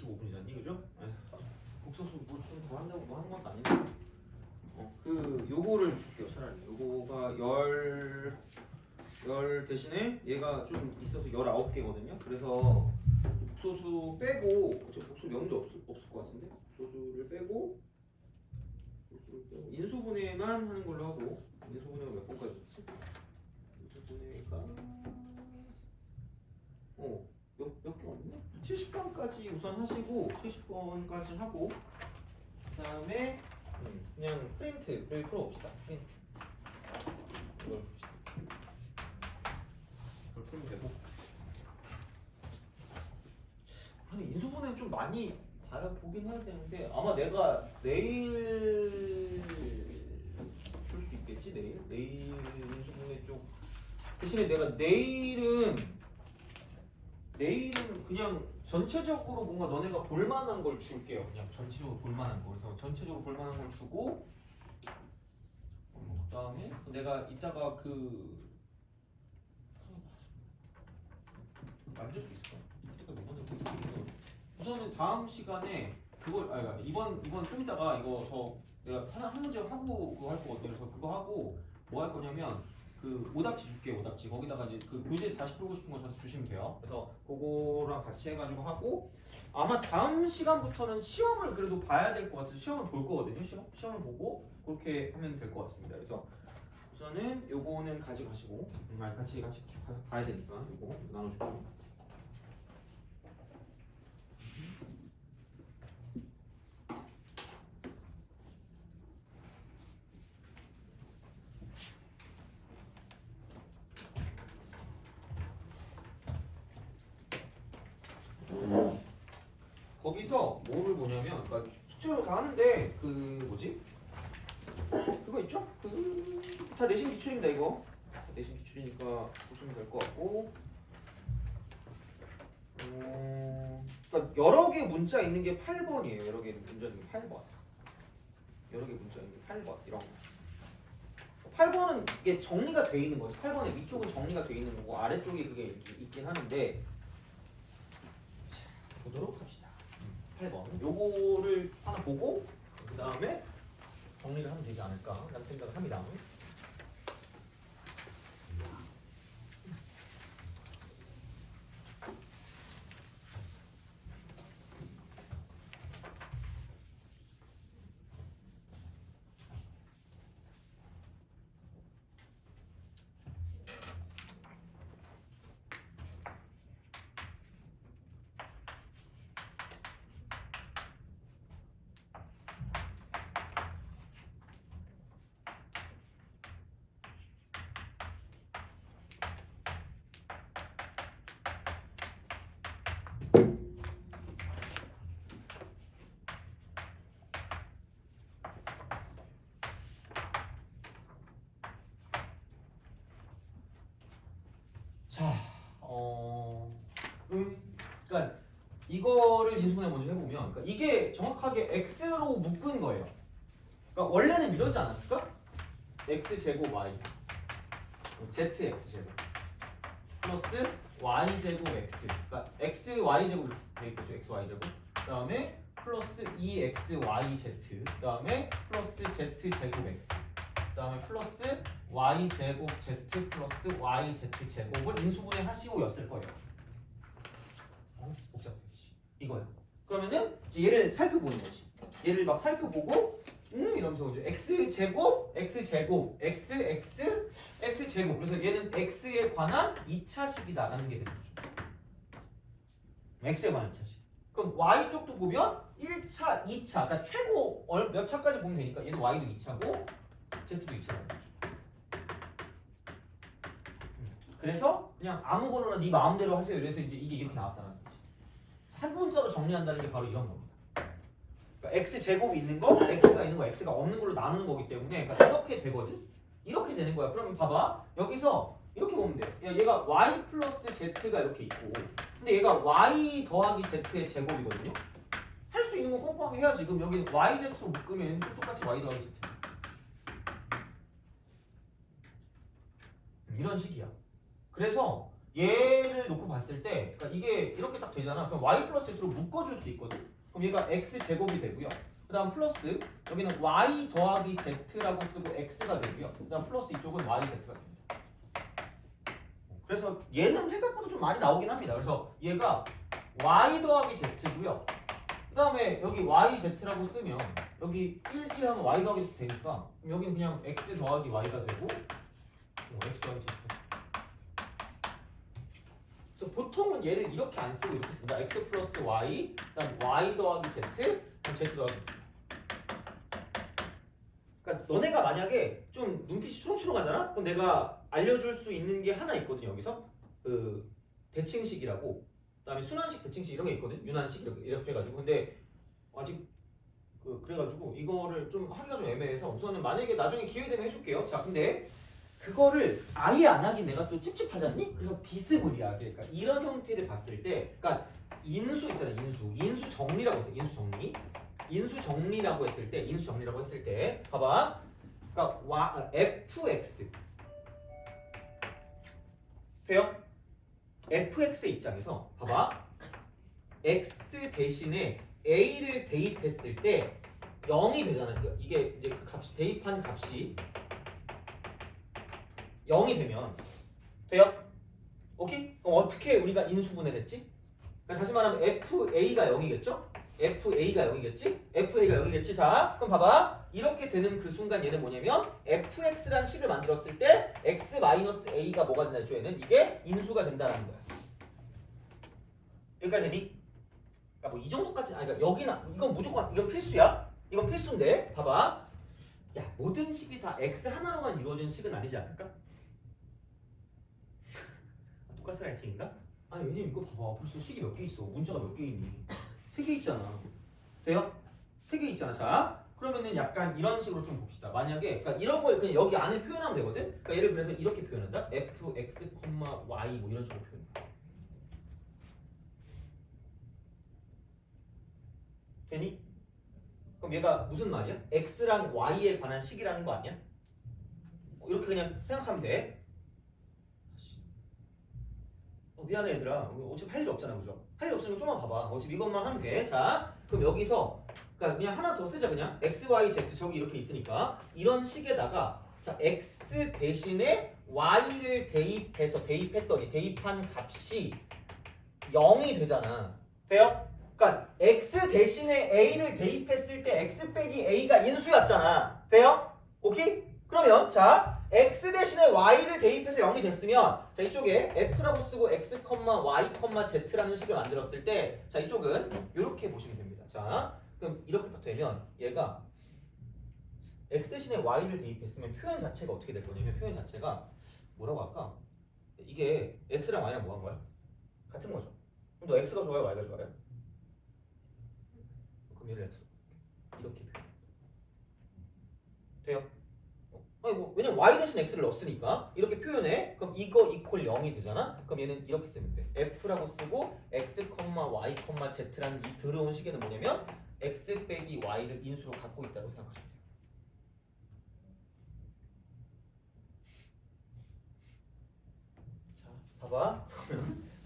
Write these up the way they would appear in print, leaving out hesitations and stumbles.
25분이잖니, 그죠? 복소수 뭐 좀 더 한다고 뭐 하는 것도 아닌데. 요거를 줄게요, 차라리. 요거가 열 대신에 얘가 좀 있어서 19개거든요. 그래서 복소수 빼고, 저 복소 명제 없을 것 같은데? 복소수를 빼고, 인수분해만 하는 걸로 하고, 인수분해가 몇 번까지 있지? 인수분해가 몇 개 없네? 70번까지 우선 하시고 70번까지 하고 그 다음에 그냥 프린트를 풀어봅시다. 프린트 이걸 봅시다. 이걸 풀면 되고 아니 인수분해 좀 많이 보긴 해야 되는데 아마 내가 내일 줄 수 있겠지? 내일 인수분해 쪽 대신에 내가 내일은 그냥 전체적으로 뭔가 너네가 볼만한 걸 줄게요. 그냥 전체적으로 볼만한 거. 그래서 전체적으로 볼만한 걸 주고 그다음에 내가 이따가 만들 수 있어. 우선은 다음 시간에 그걸 이번 좀 이따가 이거 내가 한 문제 하고 그거 할 거거든요. 그래서 그거 하고 뭐 할 거냐면 오답지 줄게요. 오답지 거기다가 이제 교재에서 다시 풀고 싶은 거 저한테 주시면 돼요. 그래서 그거랑 같이 해가지고 하고 아마 다음 시간부터는 시험을 그래도 봐야 될 것 같아서 시험을 볼 거거든요. 시험을 보고 그렇게 하면 될 것 같습니다. 그래서 우선은 요거는 가져가시고 같이 봐야 되니까 요거 나눠주고. 거기서 뭐를 보냐면 숙제로 다 하는데 그거 있죠? 다 내신 기출입니다. 이거 내신 기출이니까 보시면 될 것 같고 그러니까 여러 개 문자 있는 게 8번이에요. 여러 개 문자 있는 게 8번. 여러 개 문자 있는 게 8번 이런 거. 8번은 이게 정리가 돼 있는 거죠. 8번의 위쪽은 정리가 돼 있는 거고 아래쪽에 그게 이렇게 있긴 하는데 자, 보도록 합시다. 8번 요거를 하나 보고 그 다음에 정리를 하면 되지 않을까 라는 생각을 합니다. 자, 그러니까 이거를 인수분해 먼저 해보면, 그러니까 이게 정확하게 x로 묶은 거예요. 그러니까 원래는 이러지 않았을까? x 제곱 y, zx 제곱 플러스 y 제곱 x, 그러니까 x y 제곱 이렇게 돼 있겠죠? x y 제곱. 그다음에 플러스 2xyz, 그다음에 플러스 z 제곱 x. 그다음에 플러스 y 제곱 z 플러스 yz 제곱을 인수분해 하시고였을 거예요. 복잡해. 이거요. 그러면은 이제 얘를 살펴보는 거지. 얘를 막 살펴보고 이러면서 이제 x 제곱 x 제곱 x x x 제곱. 그래서 얘는 x에 관한 2차식이다라는 게 되는 거죠. x에 관한 2차식. 그럼 y 쪽도 보면 1차, 2차. 그러니까 최고 몇 차까지 보면 되니까 얘는 y도 2차고 z도 2차라는 거죠. 그래서 그냥 아무거나 네 마음대로 하세요. 그래서 이제 이게 이렇게 나왔다는 거지. 한 문자로 정리한다는 게 바로 이런 겁니다. 그러니까 x 제곱이 있는 거, x가 있는 거, x가 없는 걸로 나누는 거기 때문에 그러니까 이렇게 되거든. 이렇게 되는 거야. 그러면 봐봐. 여기서 이렇게 보면 돼. 얘가 y 플러스 z가 이렇게 있고, 근데 얘가 y 더하기 z의 제곱이거든요. 할 수 있는 건 꼼꼼하게 해야지. 그럼 여기는 yz로 묶으면 똑같이 y 더하기 z. 이런 식이야. 그래서 얘를 놓고 봤을 때 그러니까 이게 이렇게 딱 되잖아. 그럼 y 플러스 z로 묶어줄 수 있거든. 그럼 얘가 x 제곱이 되고요. 그 다음 플러스 여기는 y 더하기 z라고 쓰고 x가 되고요. 그 다음 플러스 이쪽은 y z가 됩니다. 그래서 얘는 생각보다 좀 많이 나오긴 합니다. 그래서 얘가 y 더하기 z고요. 그 다음에 여기 yz라고 쓰면 여기 1, 1 하면 y 더하기 z 되니까 여기는 그냥 x 더하기 y가 되고 x 더하기 z. 그래서 보통은 얘를 이렇게 안 쓰고 이렇게 쓴다. x 플러스 y, 그다음 y 더하기 z, 그다음 z 더하기 x. 그러니까 너네가 만약에 좀 눈빛이 초롱초롱하잖아? 그럼 내가 알려줄 수 있는 게 하나 있거든. 여기서 그 대칭식이라고, 그다음에 순환식, 대칭식 이런 게 있거든. 윤환식 이렇게 해가지고. 근데 아직 그래가지고 이거를 좀 하기가 좀 애매해서 우선은 만약에 나중에 기회 되면 해줄게요. 자, 근데 그거를 아예 안 하긴 내가 또 찝찝하지 않니? 그래서 비스무리하게, 그러니까 이런 형태를 봤을 때, 그러니까 인수 있잖아. 인수 정리라고 했어. 인수 정리라고 했을 때 봐봐. 그러니까 fx 돼요? fx의 입장에서 봐봐. x 대신에 a를 대입했을 때 0이 되잖아. 이게 이제 그 값이, 대입한 값이 0이 되면 돼요? 오케이? 그럼 어떻게 우리가 인수분해를 했지? 그러니까 다시 말하면 FA가 0이겠죠? FA가 0이겠지? 자, 그럼 봐봐. 이렇게 되는 그 순간 얘는 뭐냐면 fx라는 식을 만들었을 때 x-a가 뭐가 된다 했죠? 얘는 이게 인수가 된다라는 거야. 여기까지 되니? 그러니까 뭐 이 정도까지, 아니 그러니까 여기나 이건 무조건, 이건 필수야. 이건 필수인데 봐봐. 야, 모든 식이 다 x 하나로만 이루어지는 식은 아니지 않을까? 똑같은 라이팅인가? 아니 왜냐면 이거 봐봐. 벌써 식이 몇 개 있어. 문자가 몇 개 있니? 3개 있잖아. 돼요? 3개 있잖아. 자, 그러면은 약간 이런 식으로 좀 봅시다. 만약에 그러니까 이런 걸 그냥 여기 안에 표현하면 되거든. 그러니까 얘를 그래서 이렇게 표현한다. fx, y 뭐 이런 식으로 표현한다. 되니? 그럼 얘가 무슨 말이야? x랑 y에 관한 식이라는 거 아니야? 이렇게 그냥 생각하면 돼. 미안해 얘들아. 어차피 할 일 없잖아. 그죠? 할 일 없으면 좀만 봐봐. 어차피 이것만 하면 돼. 자, 그럼 여기서 그러니까 그냥 하나 더 쓰자. 그냥 x, y, z 저기 이렇게 있으니까 이런 식에다가 자, x 대신에 y를 대입했더니 대입한 값이 0이 되잖아. 돼요? 그러니까 x 대신에 a를 대입했을 때 x 빼기 a가 인수였잖아. 돼요? 오케이? 그러면 자, x 대신에 y를 대입해서 0이 됐으면 자, 이쪽에 f라고 쓰고 x, y, z라는 식을 만들었을 때 자, 이쪽은 이렇게 보시면 됩니다. 자, 그럼 이렇게 딱 되면 얘가 x 대신에 y를 대입했으면 표현 자체가 어떻게 될 거냐면 표현 자체가 뭐라고 할까? 이게 x랑 y랑 뭐 한 거야? 같은 거죠. 그럼 너 x가 좋아요? y가 좋아요? 그럼 얘를 x 이렇게 표현 돼요? 아니 뭐 왜냐면 y 대신 x를 넣었으니까 이렇게 표현해. 그럼 이거 이퀄 0이 되잖아. 그럼 얘는 이렇게 쓰면 돼. f라고 쓰고 x, y, z라는 이 들어온 식에는 뭐냐면 x 빼기 y를 인수로 갖고 있다고 생각하시면 돼요. 자, 봐봐.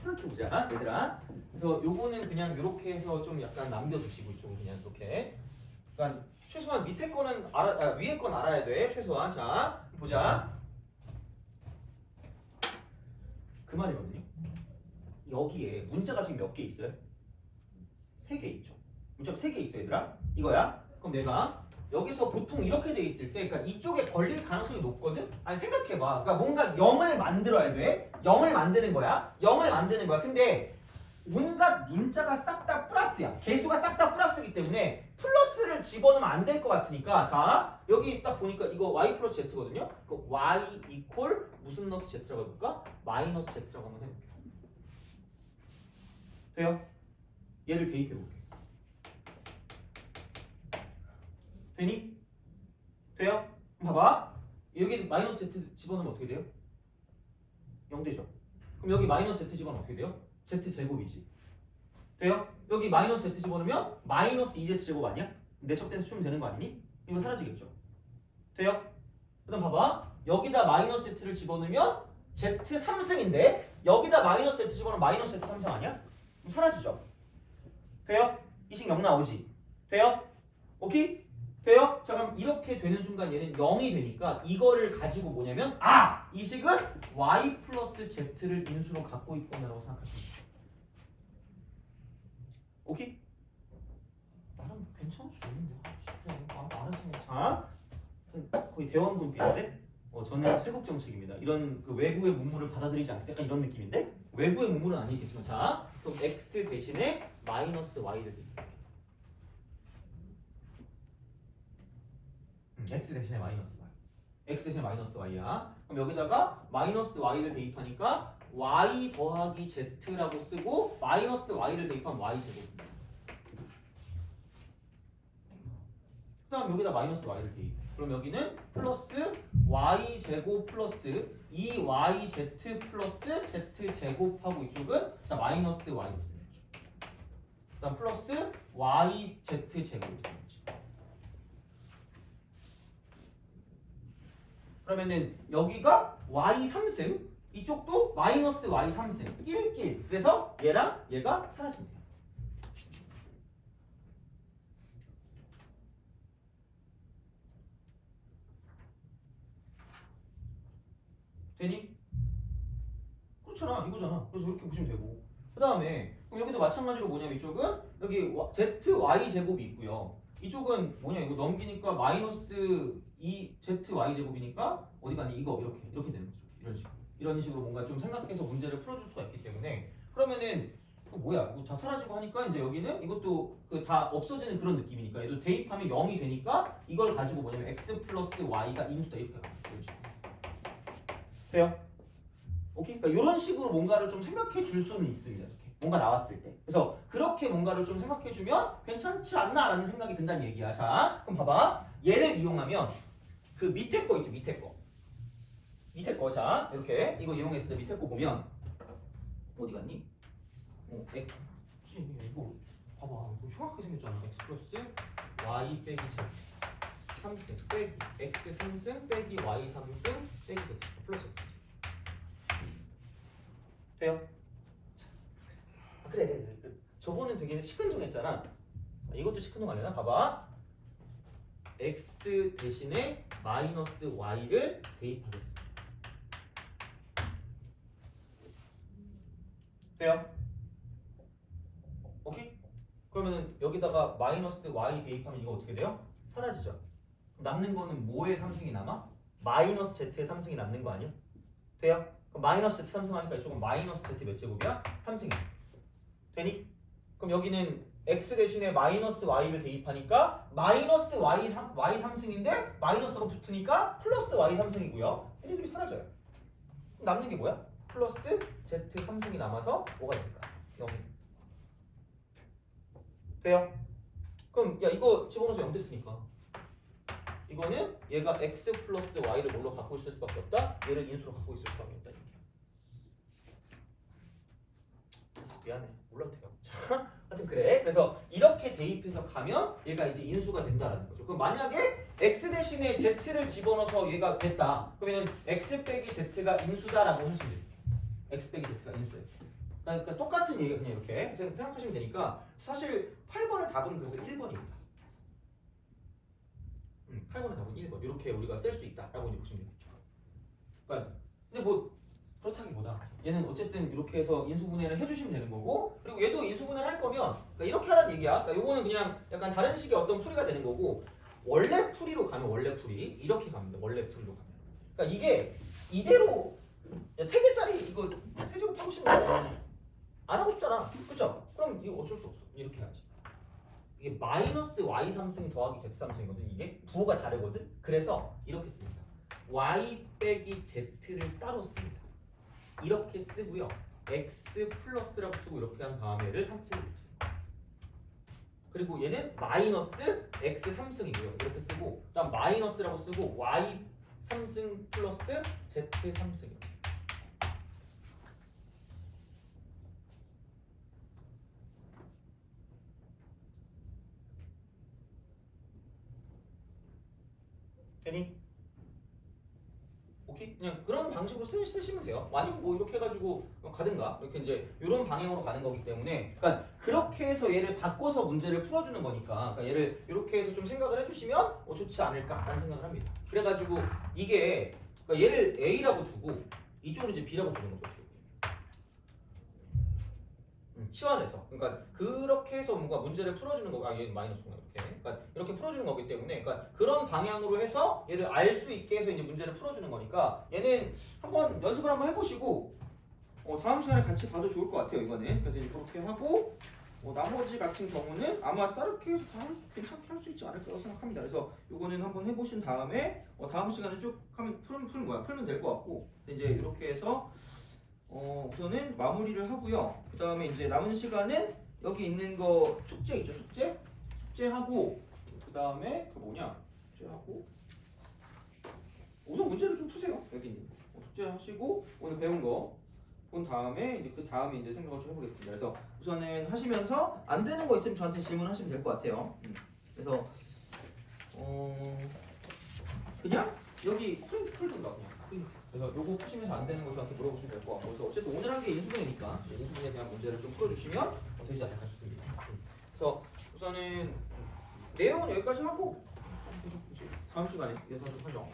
생각해보자, 얘들아. 그래서 요거는 그냥 이렇게 해서 좀 약간 남겨주시고 이쪽은 그냥 이렇게. 그러니까 최소한 밑에 거는 위에 건 알아야 돼. 최소한. 자, 보자. 그 말이거든요. 여기에 문자가 지금 몇 개 있어요? 3개 있죠. 문자가 3개 있어, 얘들아. 이거야. 그럼 내가 여기서 보통 이렇게 돼 있을 때, 그러니까 이쪽에 걸릴 가능성이 높거든. 아니 생각해봐. 그러니까 뭔가 0을 만들어야 돼. 0을 만드는 거야. 근데 온갖 문자가 싹 다 플러스야. 개수가 싹 다 플러스이기 때문에 플러스를 집어넣으면 안 될 것 같으니까 자, 여기 딱 보니까 이거 y 플러스 z거든요. 그 y 이퀄 무슨 너스 z라고 해볼까? 마이너스 z라고 한번 해볼게요. 돼요? 얘를 대입해볼게요. 되니? 돼요? 그럼 봐봐. 여기 마이너스 z 집어넣으면 어떻게 돼요? 0 되죠? 그럼 여기 마이너스 z 집어넣으면 어떻게 돼요? z제곱이지. 돼요? 여기 마이너스 z 집어넣으면 마이너스 2z제곱 아니야? 내적돼서 추면 되는 거 아니니? 이거 사라지겠죠? 돼요? 그 다음 봐봐. 여기다 마이너스 z를 집어넣으면 Z 3승인데 여기다 마이너스 Z 집어넣으면 마이너스 Z 3승 아니야? 그럼 사라지죠. 돼요? 이 식 0 나오지? 돼요? 오케이? 돼요? 자 그럼 이렇게 되는 순간 얘는 0이 되니까 이거를 가지고 뭐냐면 이 식은 y 플러스 z를 인수로 갖고 있구나라고 생각하시면 돼요. 오케이? 나름 괜찮을 수 있는데 그래 알아서 자 거의 대원 분비인데 저는 세국 정책입니다. 이런 그 외부의 문물을 받아들이지 않겠어요? 약간 이런 느낌인데 외부의 문물은 아니겠지만 자 그럼 x 대신에 마이너스 y를 대입할게요. x 대신에 마이너스 y. x 대신에 마이너스 y야. 그럼 여기다가 마이너스 y를 대입하니까 y 더하기 z라고 쓰고 마이너스 y를 대입하면 y 제곱입니다. 그 다음 여기다 마이너스 y를 대입. 그럼 여기는 플러스 y 제곱 플러스 2yz 플러스 z 제곱하고 이쪽은 자 마이너스 y. 그 다음 플러스 yz 제곱이 되는 거죠. 그러면은 여기가 y 3승 이쪽도 마이너스 y 3승 1길. 그래서 얘랑 얘가 사라집니다. 되니? 그렇잖아. 이거잖아. 그래서 이렇게 보시면 되고. 그 다음에 그럼 여기도 마찬가지로 뭐냐면 이쪽은 여기 zy 제곱이 있고요. 이쪽은 뭐냐 이거 넘기니까 마이너스 2zy 제곱이니까 어디 가니 이거 이렇게 되는 거죠. 이런 식으로 뭔가 좀 생각해서 문제를 풀어줄 수가 있기 때문에 그러면은 뭐야 이거 다 사라지고 하니까 이제 여기는 이것도 그 다 없어지는 그런 느낌이니까 얘도 대입하면 0이 되니까 이걸 가지고 뭐냐면 x 플러스 y가 인수다 이렇게 갑니다. 돼요? 오케이? 그러니까 이런 식으로 뭔가를 좀 생각해 줄 수는 있습니다. 이렇게. 뭔가 나왔을 때. 그래서 그렇게 뭔가를 좀 생각해 주면 괜찮지 않나라는 생각이 든다는 얘기야. 자, 그럼 봐봐. 얘를 이용하면 그 밑에 거 있죠, 밑에 거. 밑에 거. 자, 이렇게 이거 이용했을 때 밑에 거 보면 어디 갔니? 이거 봐봐. 이거 흉악하게 생겼잖아. x 플러스 y 빼기 z 3승 빼기 x 3승 빼기 y 3승 빼기 z 플러스 x. 돼요? 그래. 저거는 되게 시큰둥했잖아. 이것도 시큰둥하려나? 봐봐. x 대신에 마이너스 y를 대입하겠습니다. 돼요? 오케이? 그러면은 여기다가 마이너스 y 대입하면 이거 어떻게 돼요? 사라지죠. 남는 거는 뭐의 3승이 남아? 마이너스 z의 3승이 남는 거 아니야? 돼요? 그럼 마이너스 z 3승 하니까 이쪽은 마이너스 z 몇 제곱이야? 3승이야. 되니? 그럼 여기는 x 대신에 마이너스 y를 대입하니까 마이너스 y 3승인데 마이너스가 붙으니까 플러스 y 3승이고요. 얘네들이 사라져요. 그럼 남는 게 뭐야? 플러스 z 3승이 남아서 뭐가 될까? 0. 돼요? 그럼 야 이거 집어넣어서 0 됐으니까 이거는 얘가 x 플러스 y를 뭘로 갖고 있을 수밖에 없다? 얘를 인수로 갖고 있을 수밖에 없다. 미안해. 몰라도 돼요. 자, 하여튼 그래. 그래서 이렇게 대입해서 가면 얘가 이제 인수가 된다라는 거죠. 그럼 만약에 x 대신에 z를 집어넣어서 얘가 됐다. 그러면 x 빼기 z가 인수다라고 하시면 돼요. x 빼기 z가 인수예요. 그러니까 똑같은 얘기가 그냥 이렇게 생각하시면 되니까 사실 8번의 답은 그래서 1번입니다. 8번의 답은 1번. 이렇게 우리가 쓸 수 있다라고 이제 보시면 되겠죠. 그러니까 근데 뭐 그렇다기보다 얘는 어쨌든 이렇게 해서 인수분해를 해주시면 되는 거고 그리고 얘도 인수분해를 할 거면 그러니까 이렇게 하라는 얘기야. 그러니까 요거는 그냥 약간 다른 식의 어떤 풀이가 되는 거고 원래 풀이로 가면 원래 풀이 이렇게 갑니다. 원래 풀이로 가면. 그러니까 이게 이대로 3개짜리 이거 세제곱 하고 싶은 안 하고 싶잖아. 그쵸? 그럼 이거 어쩔 수 없어. 이렇게 해야지. 이게 마이너스 y 3승 더하기 z 3승이거든. 이게 부호가 다르거든. 그래서 이렇게 씁니다. y 빼기 z를 따로 씁니다. 이렇게 쓰고요. x 플러스라고 쓰고 이렇게 한 다음에 얘를 3승으로 씁니다. 그리고 얘는 마이너스 x 3승이고요. 이렇게 쓰고 그다음 마이너스라고 쓰고 y 3승 플러스 z 3승이요. 되니? 오케이? 그냥 그런 방식으로 쓰시면 돼요. 아니면 뭐 이렇게 해가지고 가든가 이렇게 이제 이런 방향으로 가는 거기 때문에 그러니까 그렇게 해서 얘를 바꿔서 문제를 풀어주는 거니까 그러니까 얘를 이렇게 해서 좀 생각을 해주시면 좋지 않을까라는 생각을 합니다. 그래가지고 이게 그러니까 얘를 A라고 두고 이쪽으로 이제 B라고 두는 거죠. 치환해서 그러니까 그렇게 해서 뭔가 문제를 풀어주는 거 얘는 마이너스구나 이렇게 그러니까 이렇게 풀어주는 거기 때문에 그러니까 그런 방향으로 해서 얘를 알 수 있게 해서 이제 문제를 풀어주는 거니까 얘는 한번 연습을 한번 해보시고 다음 시간에 같이 봐도 좋을 것 같아요 이거는. 그래서 이제 그렇게 하고 나머지 같은 경우는 아마 다르게 해서 다 괜찮게 할 수 있지 않을까 생각합니다. 그래서 이거는 한번 해보신 다음에 다음 시간에 쭉 하면 풀면 될 것 같고 이제 이렇게 해서 우선은 마무리를 하고요. 그 다음에 이제 남은 시간은 여기 있는 거 숙제 있죠, 숙제하고 그 다음에 그 뭐냐, 숙제하고 우선 문제를 좀 푸세요. 여기 있는 거 숙제하시고 오늘 배운 거 본 다음에 이제 그 다음에 이제 생각을 좀 해보겠습니다. 그래서 우선은 하시면서 안 되는 거 있으면 저한테 질문하시면 될 것 같아요. 그래서 그냥 여기 프린트 풀던가 그냥 프린트. 그래서 요거 푸시면서 안 되는 거 저한테 물어보시면 될 것 같고 그래서 어쨌든 오늘 한 게 인수분해니까 인수분해에 대한 문제를 좀 풀어주시면 되지 않을까 싶습니다. 그래서 우선은 내용은 여기까지 하고 다음 시간에 예상 좀 하죠.